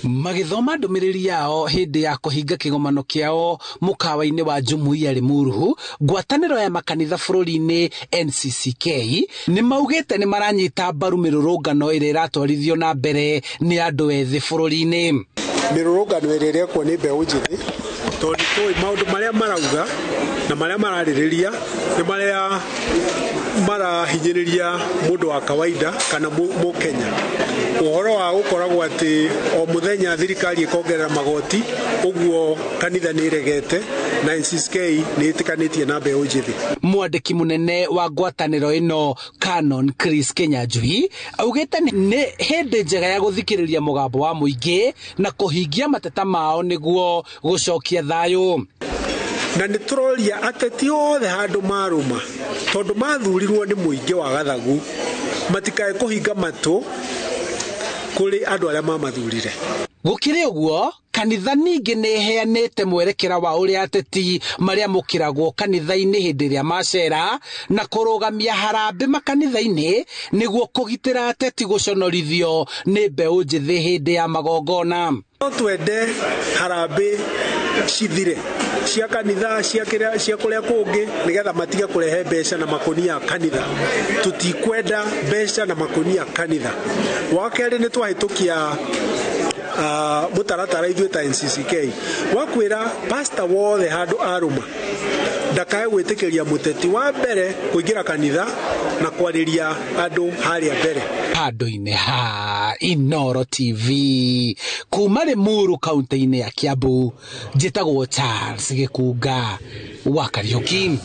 magithoma ndumiriri yao hindi ya kuhinga kigomano kiao mukawa-ini wa Jumuiya Limuru, ngwataniro ya makanitha bururi-ini NCCK ni maugite ni maranyita mbaru mirurungano ire iratwarithio na mbere ni andu ethi bururi-ini. Mirurungano ire irekwo ni mbeu njithi tondu tui maundu maria marauga na maria maraririria ni maria marahinyiriria mundu wa kawaida kana mukenya. Uhoro wa gukoragwo ati o muthenya thirikari ikongerera magoti uguo kanitha ni regete na NCCK ni itikanitie na mbeu njithi. Mwandiki munene wa ngwataniro ino Canon Chris Kenyanjui augite ni hindi njega ya guthikiriria mugambo wa muingi na kuhingia mateta mao niguo gucokia thayu. Na ni turoria ateti othe handu maruma tondu mathurirwo ni muingi wa gathagu matikae kuhinga matu kuri andu aria mamathurire. Gukiri uguo kanitha ningi ni heanite mwerekera wa uria ateti maria mukiragwo kanitha-ini hindi ria macera na kurugamia harambe makanitha-ini niguo kugitira ateti guconorithio ni mbeu njithi hindi ya magongona. No twende harambe cithire cia kanitha cia kuria kungi nigetha matige kurehe mbeca na makonia kanitha. Tutikwenda mbeca na makonia kanitha. Wakeri ni twahitukia mutaratara ithuĩ ta NCCK wakwira pastor wothe handu aruma ndakae gwitikiria muteti wa mbere kuingira kanitha na kwariria andu haria mbere. Handu-ini ha Inooro TV kuma Limuru kaunti-ini ya Kiambu, njitagwo Charles Gikunga wa Kariuki.